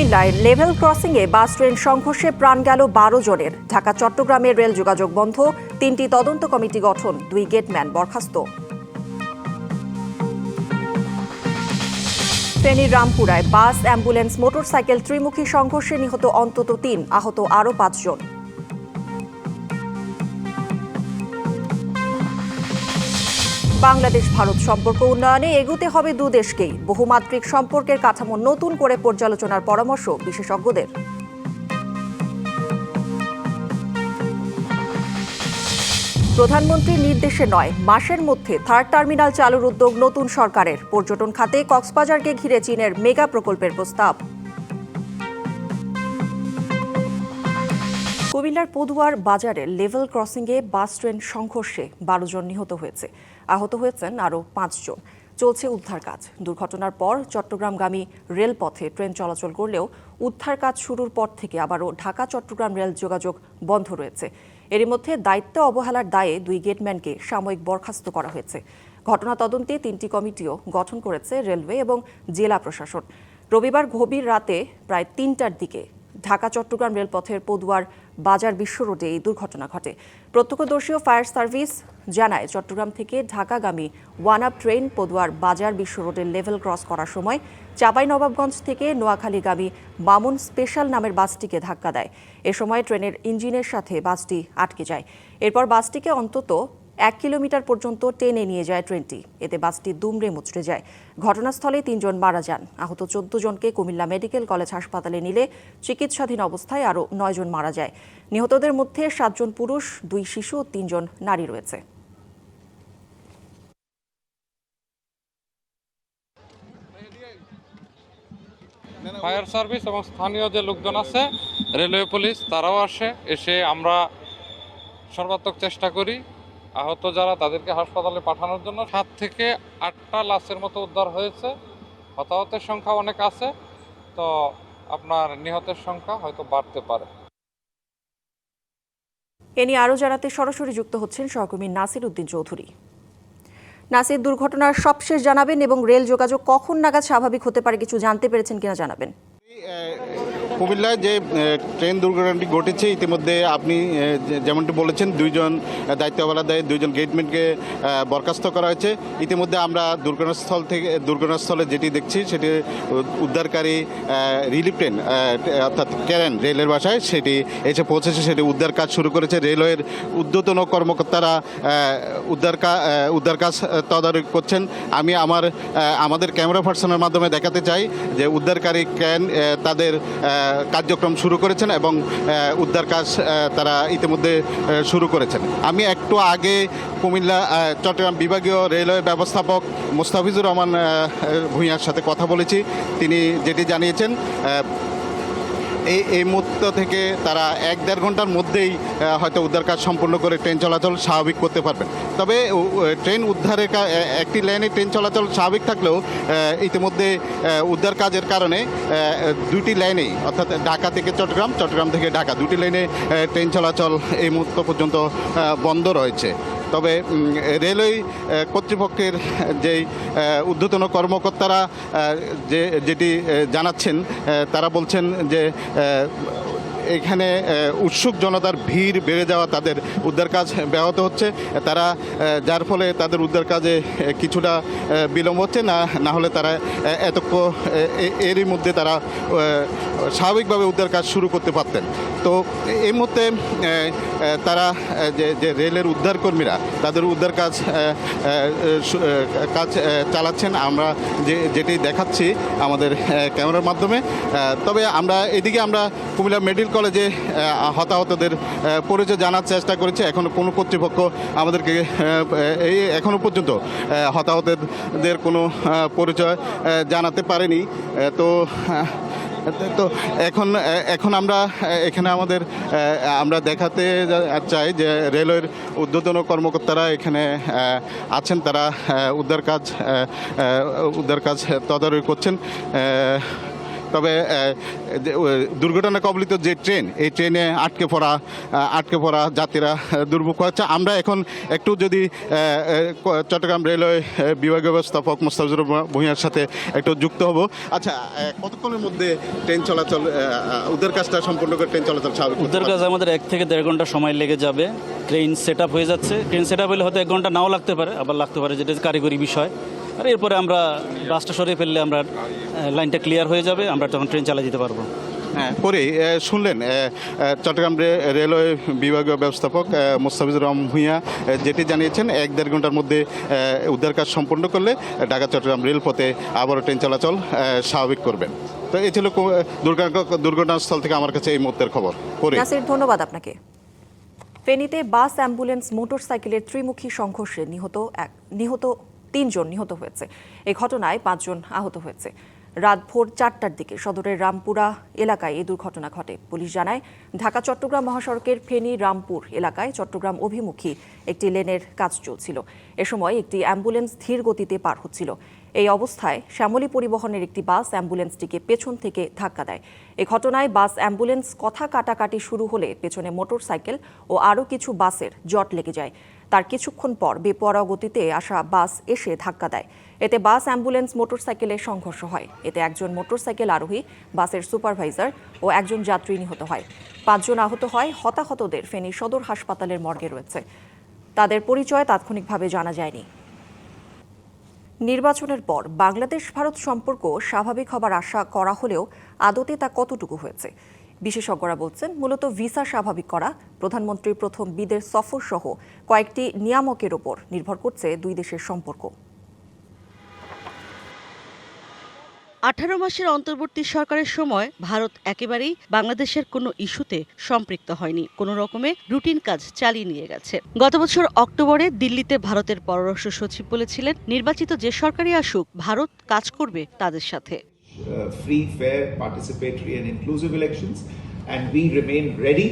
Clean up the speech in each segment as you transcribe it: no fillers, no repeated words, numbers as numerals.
কুমিল্লায় level ক্রসিংয়ে bus train সংঘর্ষে প্রাণ গেল 12 জনের। ঢাকা চট্টগ্রামের রেল যোগাযোগ বন্ধ, 3টি তদন্ত কমিটি গঠন, 2 গেটম্যান বরখাস্ত। ফেনীর রামপুরায় বাস, অ্যাম্বুলেন্স, মোটরসাইকেল ত্রিমুখী সংঘর্ষে নিহত অন্তত 3, আহত আরও 5 জন। বাংলাদেশ ভারত সম্পর্ক উন্নয়নে এগুতে হবে দুদেশকেই। বহুমাত্রিক সম্পর্কের কাঠামো নতুন করে পর্যালোচনার পরামর্শ বিশেষজ্ঞদের। প্রধানমন্ত্রীর নির্দেশে নয়, মাসের মধ্যে থার্ড টার্মিনাল চালুর উদ্যোগ নতুন সরকারের। পর্যটন খাতে কক্সবাজারকে ঘিরে চীনের মেগা প্রকল্পের প্রস্তাব। কুমিল্লার পদুয়ার বাজারের লেভেল ক্রসিংয়ে বাস ট্রেন সংঘর্ষে 12 জন নিহত হয়েছে, আহত হয়েছেন আরও 5 জন। চলছে উদ্ধার কাজ। দুর্ঘটনার পর চট্টগ্রামগামী রেলপথে ট্রেন চলাচল করলেও উদ্ধার কাজ শুরুর পর থেকে আবারও ঢাকা চট্টগ্রাম রেল যোগাযোগ বন্ধ রয়েছে। এরই মধ্যে দায়িত্ব অবহেলার দায়ে 2 গেটম্যানকে সাময়িক বরখাস্ত করা হয়েছে। ঘটনা তদন্তে 3টি কমিটিও গঠন করেছে রেলওয়ে এবং জেলা প্রশাসন। রবিবার গভীর রাতে প্রায় 3টার দিকে ঢাকা চট্টগ্রাম রেলপথের পদুয়ার বাজার বিশ্ব রোডে এই দুর্ঘটনা ঘটে। প্রত্যক্ষদর্শী ও ফায়ার সার্ভিস জানায়, চট্টগ্রাম থেকে ঢাকাগামী ওয়ান আপ ট্রেন পদুয়ার বাজার বিশ্ব রোডের লেভেল ক্রস করার সময় চাঁপাইনবাবগঞ্জ থেকে নোয়াখালীগামী মামুন স্পেশাল নামের বাসটিকে ধাক্কা দেয়। এ সময় ট্রেনের ইঞ্জিনের সাথে বাসটি আটকে যায়। এরপর বাসটিকে অন্তত 1 কিলোমিটার পর্যন্ত টেনে নিয়ে যায় ট্রেনটি। এতে বাসটি দুমড়ে মুচড়ে যায়। ঘটনাস্থলে 3 জন মারা যান। আহত 14 জনকে কুমিল্লা মেডিকেল কলেজ হাসপাতালে নিলে চিকিৎসাধীন অবস্থায় আরও 9 জন মারা যায়। নিহতদের মধ্যে 7 জন পুরুষ, 2 শিশু ও 3 জন নারী রয়েছে। ফায়ার সার্ভিস এবং স্থানীয় যে লোকজন আছে, রেলওয়ে পুলিশ, তারাও এসে আমরা সর্বাত্মক চেষ্টা করি আহত যারা তাদেরকে হাসপাতালে পাঠানোর জন্য। 7 থেকে 8টা লাশের মতো উদ্ধার হয়েছে। হতাহতের সংখ্যা অনেক আছে, তো আপনার নিহতের সংখ্যা হয়তো বাড়তে পারে। এ নিয়ে আরও জানাতে সরাসরি যুক্ত হচ্ছেন সহকর্মী নাসির উদ্দিন চৌধুরী। নাসির, দুর্ঘটনার সবশেষ জানাবেন এবং রেল যোগাযোগ কখন নাগাদ স্বাভাবিক হতে পারে কিছু জানতে পেরেছেন কিনা জানাবেন। কুমিল্লায় যে ট্রেন দুর্ঘটনাটি ঘটেছে, ইতিমধ্যে আপনি যেমনটি বলেছেন, 2 জন দায়িত্ব অবহেলার দায়ে 2 জন গেটম্যানকে বরখাস্ত করা হয়েছে। ইতিমধ্যে আমরা দুর্ঘটনাস্থলে যেটি দেখছি সেটি উদ্ধারকারী রিলিফ ট্রেন অর্থাৎ ক্যারেন রেলের বাসায় সেটি এসে পৌঁছেছে। সেটি উদ্ধার কাজ শুরু করেছে। রেলওয়ের ঊর্ধ্বতন কর্মকর্তারা উদ্ধার কাজ তদারকি করছেন। আমি আমাদের ক্যামেরা পার্সনের মাধ্যমে দেখাতে চাই যে উদ্ধারকারী ক্যান তাদের কার্যক্রম শুরু করেছেন এবং উদ্ধার কাজ তারা ইতিমধ্যে শুরু করেছেন। আমি একটু আগে কুমিল্লা চট্টগ্রাম বিভাগীয় রেলওয়ে ব্যবস্থাপক মোস্তাফিজুর রহমান ভূঁইয়ার সাথে কথা বলেছি। তিনি যেটি জানিয়েছেন, এই মুহূর্ত থেকে তারা 1-1.5 ঘন্টার মধ্যেই হয়তো উদ্ধার কাজ সম্পূর্ণ করে ট্রেন চলাচল স্বাভাবিক করতে পারবেন। তবে ট্রেন উদ্ধারের একটি লাইনে ট্রেন চলাচল স্বাভাবিক থাকলেও ইতিমধ্যে উদ্ধার কাজের কারণে 2টি লাইনেই অর্থাৎ ঢাকা থেকে চট্টগ্রাম থেকে ঢাকা 2টি লাইনে ট্রেন চলাচল এই মুহূর্ত পর্যন্ত বন্ধ রয়েছে। তবে রেলওয়ে কর্তৃপক্ষের যেই ঊর্ধ্বতন কর্মকর্তারা যেটি জানাচ্ছেন, তারা বলছেন যে এখানে উৎসুক জনতার ভিড় বেড়ে যাওয়া তাদের উদ্ধার কাজ ব্যাহত হচ্ছে। তারা যার ফলে তাদের উদ্ধার কাজে কিছুটা বিলম্ব হচ্ছে, না হলে তারা এরই মধ্যে তারা স্বাভাবিকভাবে উদ্ধার কাজ শুরু করতে পারতেন। তো এই মুহূর্তে তারা যে রেলের উদ্ধারকর্মীরা তাদের উদ্ধার কাজ চালাচ্ছেন, আমরা যেটি দেখাচ্ছি আমাদের ক্যামেরার মাধ্যমে। তবে এদিকে আমরা কুমিল্লা মেডিকেল কলেজে হতাহতদের পরিচয় জানার চেষ্টা করেছি। এখনও কোনো কর্তৃপক্ষ আমাদেরকে এখনও পর্যন্ত হতাহতদের কোনো পরিচয় জানাতে পারেনি। তো এখন আমরা এখানে আমরা দেখাতে চাই যে রেলওয়ের ঊর্ধ্বতন কর্মকর্তারা এখানে আছেন। তারা উদ্ধার কাজ তদারকি করছেন। তবে দুর্ঘটনা কবলিত যে ট্রেন, এই ট্রেনে আটকে পড়া যাত্রীরা দুর্ভোগ হচ্ছে। আমরা এখন একটু যদি চট্টগ্রাম রেলওয়ে বিভাগীয় ব্যবস্থাপক মোস্তাফিজুর ভূঁইয়ার সাথে একটু যুক্ত হব। আচ্ছা, কতক্ষণের মধ্যে ট্রেন চলাচল উদ্ধার কাজটা সম্পূর্ণ করে ট্রেন চলাচল স্বাভাবিক? উদ্ধার কাজ আমাদের 1 থেকে 1.5 ঘন্টা সময় লেগে যাবে। ট্রেন সেট আপ হয়ে যাচ্ছে। ট্রেন সেট আপ হলে হয়তো 1 ঘন্টা নাও লাগতে পারে, আবার লাগতে পারে, যেটা কারিগরি বিষয়। আর এরপরে আমরা বাসটা সরিয়ে ফেললে আমরা লাইনটা ক্লিয়ার হয়ে যাবে, আমরা তখন ট্রেন চালিয়ে যেতে পারবো। হ্যাঁ, পরে শুনলেন চট্টগ্রাম রেলওয়ে বিভাগীয় ব্যবস্থাপক মোস্তাফিজুর রহমান ভূঁইয়া যেটি জানিয়েছেন 1-1.5 ঘন্টার মধ্যে উদ্ধার কাজ সম্পন্ন করলে ঢাকা চট্টগ্রাম রেলপথে আবারও ট্রেন চলাচল স্বাভাবিক করবেন। তো এই ছিল দুর্ঘটনাস্থল থেকে আমার কাছে এই মুহূর্তের খবর। নাসির, ধন্যবাদ আপনাকে। ফেনীতে বাস, অ্যাম্বুলেন্স, মোটরসাইকেলের ত্রিমুখী সংঘর্ষে নিহত 3 জন নিহত হয়েছে। এই ঘটনায় 5 জন আহত হয়েছে। রাত ভোর 4টার দিকে সদরের রামপুরা এলাকায় এই দুর্ঘটনা ঘটে। পুলিশ জানায়, ঢাকা চট্টগ্রাম মহাসড়কের ফেনী রামপুর এলাকায় চট্টগ্রাম অভিমুখী একটি লেনের কাজ চলছিল। এ সময় একটি অ্যাম্বুলেন্স ধীর গতিতে পার হচ্ছিল। এই অবস্থায় শ্যামলী পরিবহনের একটি বাস অ্যাম্বুলেন্সটিকে পেছন থেকে ধাক্কা দেয়। এ ঘটনায় বাস অ্যাম্বুলেন্স কথা কাটাকাটি শুরু হলে পেছনে মোটরসাইকেল ও আরও কিছু বাসের জট লেগে যায়। তার কিছুক্ষণ পর বেপরোয়া গতিতে আসা বাস এসে ধাক্কা দেয়। এতে বাস, অ্যাম্বুলেন্স, মোটরসাইকেলের সংঘর্ষ হয়। এতে একজন মোটরসাইকেল আরোহী, বাসের সুপারভাইজার ও একজন যাত্রী নিহত হয়। 5 জন আহত হয়। হতাহতদের ফেনী সদর হাসপাতালের মর্গে রয়েছে। তাদের পরিচয় তাৎক্ষণিকভাবে জানা যায়নি। নির্বাচনের পর বাংলাদেশ ভারত সম্পর্ক স্বাভাবিক হবার আশা করা হলেও আদতে তা কতটুকু হয়েছে? বিশেষজ্ঞরা বলছেন, মূলত ভিসা স্বাভাবিক করা, প্রধানমন্ত্রীর প্রথম বিদেশ সফর সহ কয়েকটি নিয়ামকের ওপর নির্ভর করছে দুই দেশের সম্পর্ক। 18 মাসের অন্তর্বর্তী সরকারের সময় ভারত একেবারেই বাংলাদেশের কোনো ইস্যুতে সম্পৃক্ত হয়নি, কোনো রকমে রুটিন কাজ চালিয়ে নিয়ে গেছে। গত বছর অক্টোবরে দিল্লিতে ভারতের পররাষ্ট্র সচিব বলেছিলেন, নির্বাচিত যে সরকারই আসুক, ভারত কাজ করবে তাদের সাথে। Free, fair, participatory and inclusive elections, and we remain ready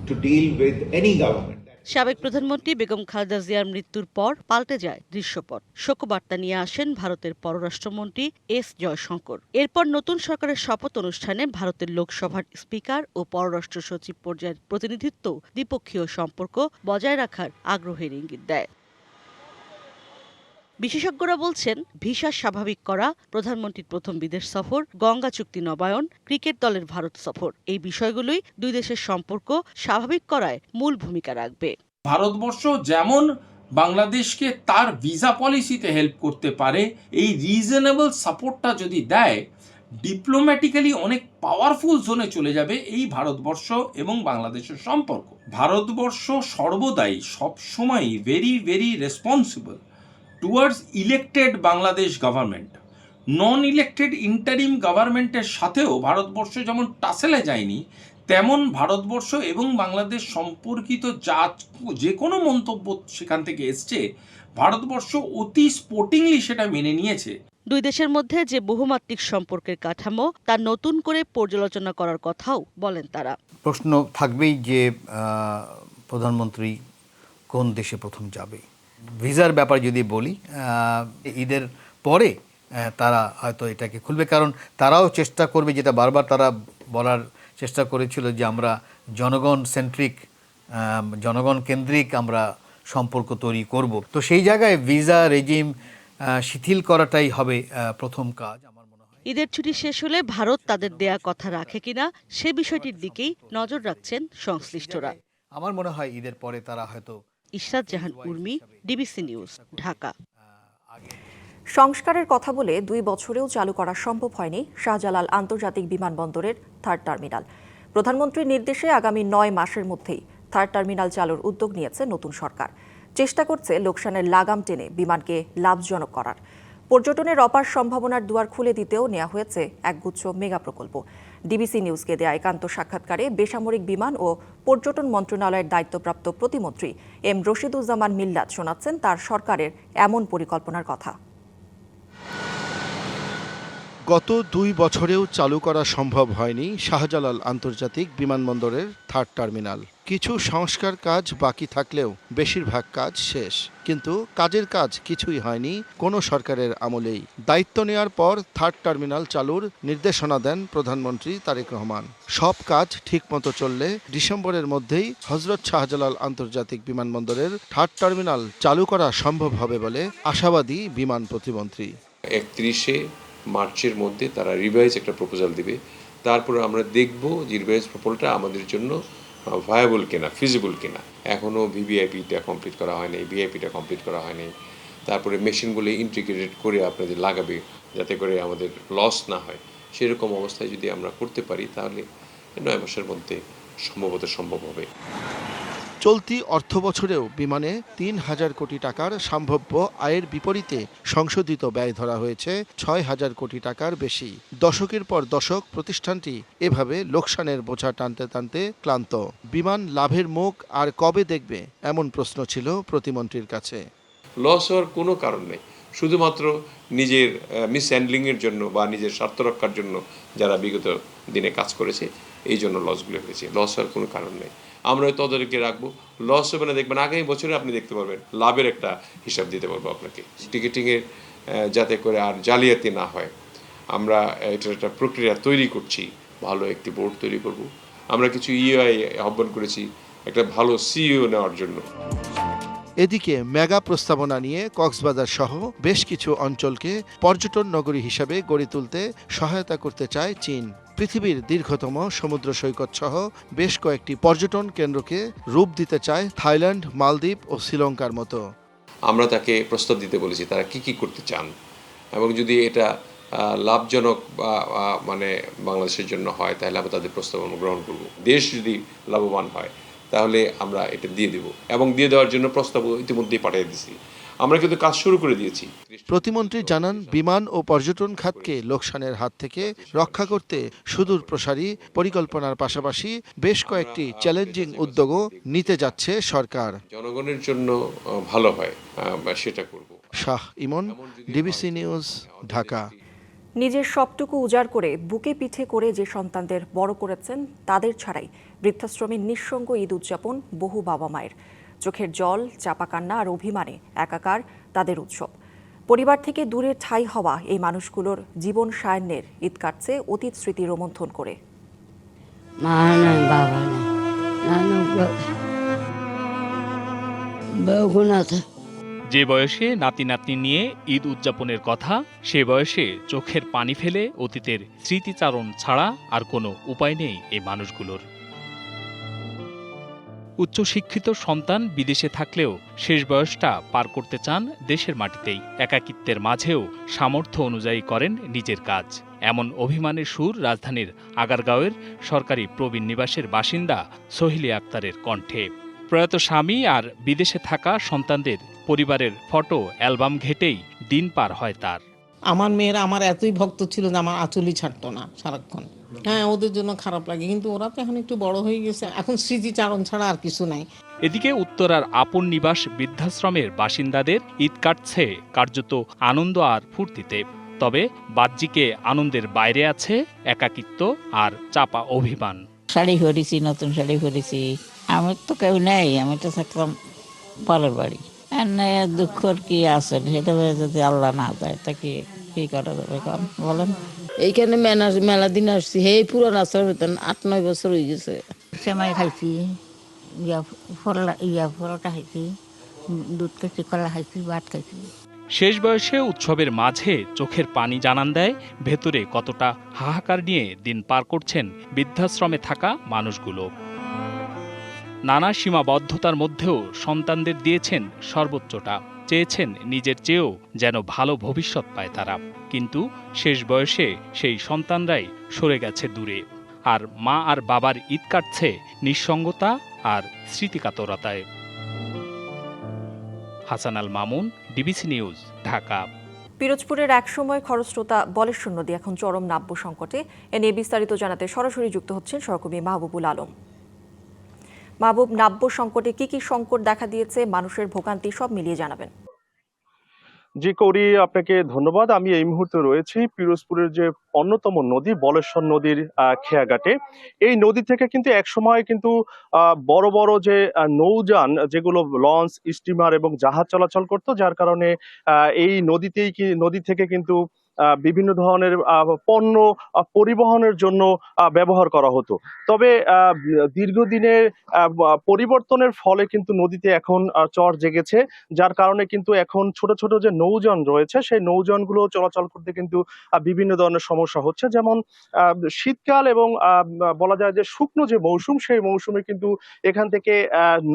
to deal with any government. সাবেক প্রধানমন্ত্রী বেগম খালেদা জিয়ার মৃত্যুর পর পাল্টে যায় দৃশ্যপট। শোকবার্তা নিয়ে আসেন ভারতের পররাষ্ট্রমন্ত্রী এস জয়শঙ্কর। এরপর নতুন সরকারের শপথ অনুষ্ঠানে ভারতের লোকসভার স্পিকার ও পররাষ্ট্র সচিব পর্যায়ের প্রতিনিধিত্ব দ্বিপক্ষীয় সম্পর্ক বজায় রাখার আগ্রহের ইঙ্গিত দেয়। বিশেষজ্ঞরা বলছেন, ভিসা স্বাভাবিক করা, প্রধানমন্ত্রীর প্রথম বিদেশ সফর, গঙ্গা চুক্তি নবায়ন, ক্রিকেট দলের ভারত সফর, এই বিষয়গুলোই দুই দেশের সম্পর্ক স্বাভাবিক করায় মূল ভূমিকা রাখবে। ভারতবর্ষ যেমন বাংলাদেশকে তার ভিসা পলিসিতে হেল্প করতে পারে, এই রিজনেবল সাপোর্টটা যদি দেয়, ডিপ্লোম্যাটিক্যালি অনেক পাওয়ারফুল জোনে চলে যাবে এই ভারতবর্ষ এবং বাংলাদেশের সম্পর্ক। ভারতবর্ষ সর্বদাই সবসময়ই very very responsible towards elected Bangladesh government. Non elected interim গভর্নমেন্টের সাথেও ভারতবর্ষ যেমন টাসেলে যায়নি, তেমন ভারতবর্ষ এবং বাংলাদেশ সম্পর্কিত যে কোনো মন্তব্য সেখান থেকে এসছে, ভারতবর্ষ অতি স্পোর্টিংলি সেটা মেনে নিয়েছে। দুই দেশের মধ্যে যে বহুমাত্রিক সম্পর্কের কাঠামো, তা নতুন করে পর্যালোচনা করার কথাও বলেন তারা। প্রশ্ন থাকবেই যে প্রধানমন্ত্রী কোন দেশে প্রথম যাবে। ভিসার ব্যাপার যদি বলি, ঈদের পরে তারা হয়তো এটাকে খুলবে, কারণ তারাও চেষ্টা করবে, যেটা বারবার তারা বলার চেষ্টা করেছিল, যে আমরা জনগণ কেন্দ্রিক আমরা সম্পর্ক তৈরি করব। তো সেই জায়গায় ভিসা রেজিম শিথিল করাটাই হবে প্রথম কাজ আমার মনে হয়। ঈদের ছুটি শেষ হলে ভারত তাদের দেয়া কথা রাখে কিনা সে বিষয়টির দিকেই নজর রাখছেন সংশ্লিষ্টরা। আমার মনে হয় ঈদের পরে তারা হয়তো। ইশরাত জাহান উর্মি, ডিবিসি নিউজ, ঢাকা। সংস্কারের কথা বলে 2 বছরেও চালু করা সম্ভব হয়নি শাহজালাল আন্তর্জাতিক বিমানবন্দরের 3rd টার্মিনাল। প্রধানমন্ত্রীর নির্দেশে আগামী 9 মাসের মধ্যেই 3rd টার্মিনাল চালুর উদ্যোগ নিয়েছে নতুন সরকার। চেষ্টা করছে লোকসানের লাগাম টেনে বিমানকে লাভজনক করার। পর্যটনের অপার সম্ভাবনার দুয়ার খুলে দিতেও নেওয়া হয়েছে একগুচ্ছ মেগা প্রকল্প। ডিবিসি নিউজকে দেয়া একান্ত সাক্ষাৎকারে বেসামরিক বিমান ও পর্যটন মন্ত্রণালয়ের দায়িত্বপ্রাপ্ত প্রতিমন্ত্রী এম রশিদুজ্জামান মিল্লাত শোনাচ্ছেন তার সরকারের এমন পরিকল্পনার কথা। গত 2 বছরেও চালু করা সম্ভব হয়নি শাহজালাল আন্তর্জাতিক বিমানবন্দরের থার্ড টার্মিনাল। কিছু সংস্কার কাজ বাকি থাকলেও বেশিরভাগ কাজ শেষ, কিন্তু কাজের কাজ কিছুই হয়নি কোনো সরকারের আমলেই। দায়িত্ব নেওয়ার পর থার্ড টার্মিনাল চালুর নির্দেশনা দেন প্রধানমন্ত্রী তারেক রহমান। সব কাজ ঠিকমতো চললে ডিসেম্বরের মধ্যেই হযরত শাহজালাল আন্তর্জাতিক বিমানবন্দরের থার্ড টার্মিনাল চালু করা সম্ভব হবে বলে আশাবাদী বিমান প্রতিমন্ত্রী। 31শে মার্চের মধ্যে তারা রিভাইজ একটা প্রপোজাল দিবে, তারপরে আমরা দেখব যে রিভাইজ প্রপোজালটা আমাদের জন্য ভায়াবল কিনা, ফিজিবল কিনা। এখনও ভিভিআইপিটা কমপ্লিট করা হয়নি, ভিআইপিটা কমপ্লিট করা হয়নি। তারপরে মেশিনগুলো ইন্টিগ্রেটেড করে আপনাদের লাগাবে যাতে করে আমাদের লস না হয়। সেরকম অবস্থায় যদি আমরা করতে পারি তাহলে 9 মাসের মধ্যে সম্ভবত সম্ভব হবে। চলতি অর্থবছরেও বিমানে 3,000 কোটি টাকার সম্ভাব্য আয়ের বিপরীতে সংশোধিত ব্যয় ধরা হয়েছে 6,000 কোটি টাকার বেশি। দশকের পর দশক প্রতিষ্ঠানটি এভাবে লোকসানের বোঝা টানতে টানতে ক্লান্ত। বিমান লাভের মুখ আর কবে দেখবে, এমন প্রশ্ন ছিল প্রতিমন্ত্রীর কাছে। লস হওয়ার কোনো কারণ নেই, শুধুমাত্র নিজের মিসহ্যান্ডলিংয়ের জন্য বা নিজের স্বার্থ রক্ষার জন্য যারা বিগত দিনে কাজ করেছে এই জন্য লসগুলো হয়েছে। লস হওয়ার কোনো কারণ নেই। আমরা তদারকি রাখবো, লস হবে না দেখবেন আগামী বছরে আপনি দেখতে পারবেন, লাভের একটা হিসাব দিতে পারবো আপনাকে। টিকিটিংয়ের যাতে করে আর জালিয়াতি না হয়, আমরা এটার একটা প্রক্রিয়া তৈরি করছি, ভালো একটি বোর্ড তৈরি করব। আমরা কিছু ইআই আহ্বান করেছি একটা ভালো সিইও নেওয়ার জন্য। এদিকে মেগা প্রস্তাবনা নিয়ে কক্সবাজার সহ বেশ কিছু অঞ্চলকে পর্যটন নগরী হিসাবে গড়ে তুলতে সহায়তা করতে চায় চীন। পৃথিবীর দীর্ঘতম সমুদ্র সৈকত সহ বেশ কয়েকটি পর্যটন কেন্দ্রকে রূপ দিতে চায় থাইল্যান্ড, মালদ্বীপ ও শ্রীলঙ্কার মতো। আমরা তাকে প্রস্তাব দিতে বলেছি তারা কি করতে চান, এবং যদি এটা লাভজনক বা মানে বাংলাদেশের জন্য হয় তাহলে আমরা তাদের প্রস্তাব গ্রহণ করব। দেশ যদি লাভবান হয় তাহলে আমরা এটা দিয়ে দেব, এবং দিয়ে দেওয়ার জন্য প্রস্তাব ইতিমধ্যেই পাঠিয়ে দিয়েছি। আমরা কিন্তু কাজ শুরু করে দিয়েছি। প্রতিমন্ত্রী জানান, বিমান ও পর্যটন খাতকে লোকসানের হাত থেকে রক্ষা করতে সুদূর প্রসারী পরিকল্পনার পাশাপাশি বেশ কয়েকটি চ্যালেঞ্জিং উদ্যোগও নিতে যাচ্ছে সরকার। জনগণের জন্য ভালো হয় সেটা করব। শাহ ইমন, ডিবিসি নিউজ, ঢাকা। নিজের সবটুকু উজাড় করে বুকে পিঠে করে যে সন্তানদের বড় করেছেন তাদের ছাড়াই বৃদ্ধাশ্রমের নিঃসঙ্গ ঈদ উদযাপন বহু বাবা মায়ের। চোখের জল, চাপা কান্না আর অভিমানে একাকার তাদের উৎসব। পরিবার থেকে দূরে ঠাঁই হওয়া এই মানুষগুলোর জীবন সায়ান্নের ঈদ কাটছে অতীত স্মৃতি রোমন্থন করে। মা নাই, বাবা নাই, যে বয়সে নাতি নাতনি নিয়ে ঈদ উদযাপনের কথা, সে বয়সে চোখের পানি ফেলে অতীতের স্মৃতিচারণ ছাড়া আর কোনো উপায় নেই এই মানুষগুলোর। উচ্চশিক্ষিত সন্তান বিদেশে থাকলেও শেষ বয়সটা পার করতে চান দেশের মাটিতেই। একাকিত্বের মাঝেও সামর্থ্য অনুযায়ী করেন নিজের কাজ। এমন অভিমানের সুর রাজধানীর আগারগাঁওয়ের সরকারি প্রবীণ নিবাসের বাসিন্দা সোহিলি আক্তারের কণ্ঠে। প্রয়াত স্বামী আর বিদেশে থাকা সন্তানদের পরিবারের ফটো অ্যালবাম ঘেটেই দিন পার হয় তার। আমার মেয়েরা আমার এতই ভক্ত ছিল যে আমার আঁচলই ছাড়তো না সারাক্ষণ। হ্যাঁ, ওদের জন্য খারাপ লাগে, কিন্তু ওরা তো এখন একটু বড় হয়ে গেছে, এখন স্মৃতিচারণ ছাড়া আর কিছু নাই। এদিকে উত্তরার আপন নিবাস বৃদ্ধাশ্রমের বাসিন্দাদের ঈদ কাটছে কার্যত আনন্দ আর ফুর্তিতে। তবে বাহ্যিকে আনন্দের বাইরে আছে একাকিত্ব আর চাপা অভিমান। শাড়ি পরেছি, নতুন শাড়ি পরেছি। আমার তো কেউ নেই, আমি তো থাকতাম পরের বাড়ি। আর দুঃখর কি আছে, সেটা যদি আল্লাহ না যায় তা কি করা যাবে বলেন। এইখানে মেলা দিন আসছি, হে পুরো রাস্তার ভেতর 8-9 বছর হয়ে গেছে। সেমাই খাইছি, ফলটা খাইছি, দুধ খাইছি, কলা খাইছি, ভাত খাইছি। শেষ বয়সে উৎসবের মাঝে চোখের পানি জানান দেয় ভেতরে কতটা হাহাকার নিয়ে দিন পার করছেন বৃদ্ধাশ্রমে থাকা মানুষগুলো। নানা সীমাবদ্ধতার মধ্যেও সন্তানদের দিয়েছেন সর্বোচ্চটা। চেয়েছেন নিজের চেয়েও যেন ভালো ভবিষ্যৎ পায় তারা, কিন্তু শেষ বয়সে সেই সন্তানরাই সরে গেছে দূরে। আর মা আর বাবার ঈদ কাটছে নিঃসঙ্গতা আর স্মৃতিকাতরতায়। Hasan Al Mamun, DBC news, Dhaka. পিরোজপুরের একসময় খরস্রোতা বলেশ্বর নদী এখন চরম নাব্য সংকটে। এ নিয়ে বিস্তারিত জানাতে সরাসরি যুক্ত হচ্ছেন সহকর্মী মাহবুবুল আলম। মাহবুব, নাব্য সংকটে কি কি সংকট দেখা দিয়েছে, মানুষের ভোগান্তি সব মিলিয়ে জানাবেন। জি কৌরি, আপনাকে ধন্যবাদ। আমি এই মুহূর্তে রয়েছি পিরোজপুরের যে অন্যতম নদী বলেশ্বর নদীর খেয়াঘাটে। এই নদী থেকে কিন্তু একসময় কিন্তু বড় বড় যে নৌযান, যেগুলো লঞ্চ, স্টিমার এবং জাহাজ চলাচল করতো, যার কারণে এই নদী থেকে কিন্তু বিভিন্ন ধরনের পণ্য পরিবহনের জন্য ব্যবহার করা হতো। তবে দীর্ঘদিনের পরিবর্তনের ফলে কিন্তু নদীতে এখন চর জেগেছে, যার কারণে কিন্তু এখন ছোট ছোট যে নৌযান রয়েছে সেই নৌযানগুলো চলাচল করতে কিন্তু বিভিন্ন ধরনের সমস্যা হচ্ছে। যেমন শীতকাল এবং বলা যায় যে শুকনো যে মৌসুম, সেই মৌসুমে কিন্তু এখান থেকে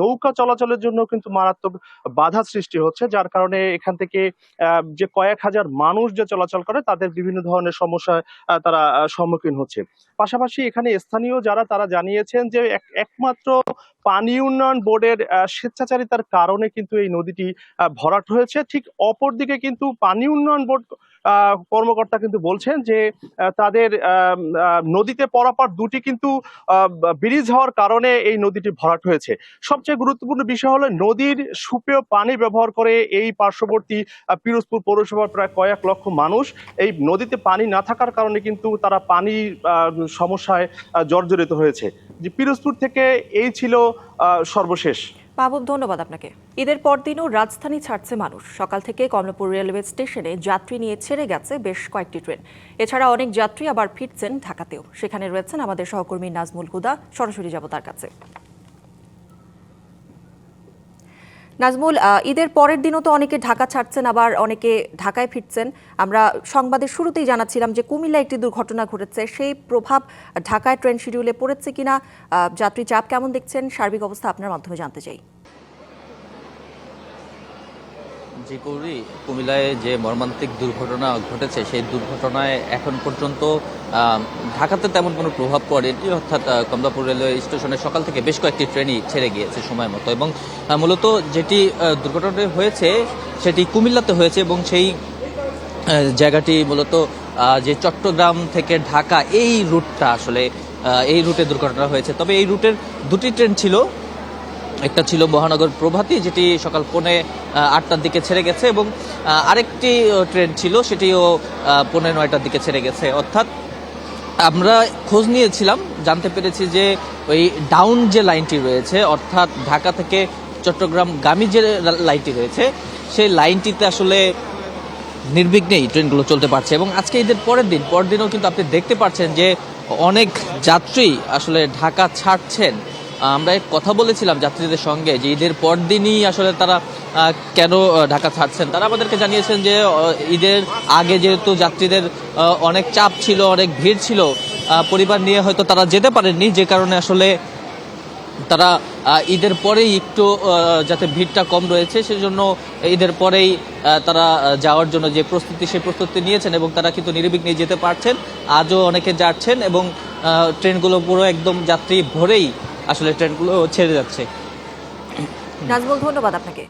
নৌকা চলাচলের জন্য কিন্তু মারাত্মক বাধা সৃষ্টি হচ্ছে, যার কারণে এখান থেকে যে কয়েক হাজার মানুষ যে চলাচল করে তাদের বিভিন্ন ধরনের সমস্যায় তারা সম্মুখীন হচ্ছে। পাশাপাশি এখানে স্থানীয় যারা, তারা জানিয়েছেন যে একমাত্র পানি উন্নয়ন বোর্ডের স্বেচ্ছাচারিতার কারণে কিন্তু এই নদীটি ভরাট হয়েছে। ঠিক অপরদিকে কিন্তু পানি উন্নয়ন বোর্ড কর্মকর্তা কিন্তু বলছেন যে তাদের নদীতে পরাপার দুটি কিন্তু ব্রিজ হওয়ার কারণে এই নদীটি ভরাট হয়েছে। সবচেয়ে গুরুত্বপূর্ণ বিষয় হলো নদীর সুপেয় পানি ব্যবহার করে এই পার্শ্ববর্তী পিরোজপুর পৌরসভার প্রায় কয়েক লক্ষ মানুষ। এই নদীতে পানি না থাকার কারণে কিন্তু তারা পানির সমস্যায় জর্জরিত হয়েছে। যে পিরোজপুর থেকে এই ছিল সর্বশেষ। মাহবুব, ধন্যবাদ আপনাকে। ঈদের পরদিনও রাজধানী ছাড়ছে মানুষ। সকাল থেকে কমলাপুর রেলওয়ে স্টেশনে যাত্রী নিয়ে ছেড়ে গেছে বেশ কয়েকটি ট্রেন। এছাড়া অনেক যাত্রী আবার ফিরছেন ঢাকাতেও। সেখানে রয়েছেন আমাদের সহকর্মী নাজমুল হুদা। সরাসরি যাব তার কাছে। নাজমুল, ঈদের পরের দিনও তো অনেকে ঢাকা ছাড়ছেন, আবার অনেকে ঢাকায় ফিরছেন। আমরা সংবাদের শুরুতেই জানাচ্ছিলাম যে কুমিল্লায় একটি দুর্ঘটনা ঘটেছে, সেই প্রভাব ঢাকায় ট্রেন শিডিউলে পড়েছে কিনা, যাত্রী চাপ কেমন দেখছেন, সার্বিক অবস্থা আপনার মাধ্যমে জানতে চাই। জি কৌরি, কুমিল্লায় যে মর্মান্তিক দুর্ঘটনা ঘটেছে সেই দুর্ঘটনায় এখন পর্যন্ত ঢাকাতে তেমন কোনো প্রভাব পড়েনি। অর্থাৎ কমলাপুর রেলওয়ে স্টেশনে সকাল থেকে বেশ কয়েকটি ট্রেনই ছেড়ে গিয়েছে সময় মতো, এবং মূলত যেটি দুর্ঘটনাটি হয়েছে সেটি কুমিল্লাতে হয়েছে, এবং সেই জায়গাটি মূলত যে চট্টগ্রাম থেকে ঢাকা এই রুটটা, আসলে এই রুটে দুর্ঘটনা হয়েছে। তবে এই রুটের দুটি ট্রেন ছিল, একটা ছিল মহানগর প্রভাতী, যেটি সকাল 8:30টার দিকে ছেড়ে গেছে, এবং আরেকটি ট্রেন ছিল সেটিও 9:30টার দিকে ছেড়ে গেছে। অর্থাৎ আমরা খোঁজ নিয়েছিলাম, জানতে পেরেছি যে ওই ডাউন যে লাইনটি রয়েছে, অর্থাৎ ঢাকা থেকে চট্টগ্রামগামী যে লাইনটি রয়েছে, সেই লাইনটিতে আসলে নির্বিঘ্নেই ট্রেনগুলো চলতে পারছে। এবং আজকে ঈদের পরদিনও কিন্তু আপনি দেখতে পাচ্ছেন যে অনেক যাত্রী আসলে ঢাকা ছাড়ছেন। আমরা কথা বলেছিলাম যাত্রীদের সঙ্গে যে ঈদের পরদিনই আসলে তারা কেন ঢাকা ছাড়ছেন। তারা আমাদেরকে জানিয়েছেন যে ঈদের আগে যেহেতু যাত্রীদের অনেক চাপ ছিল, অনেক ভিড় ছিল, পরিবার নিয়ে হয়তো তারা যেতে পারেননি, যে কারণে আসলে তারা ঈদের পরেই একটু যাতে ভিড়টা কম রয়েছে সেজন্য ঈদের পরেই তারা যাওয়ার জন্য যে প্রস্তুতি, সেই প্রস্তুতি নিয়েছেন, এবং তারা কিন্তু নির্বিঘ্নে যেতে পারছেন। আজও অনেকে যাচ্ছেন, এবং ট্রেনগুলো পুরো একদম যাত্রী ভরেই আসলে ট্রেনগুলো ছেড়ে যাচ্ছে। নাজমুল, ধন্যবাদ আপনাকে।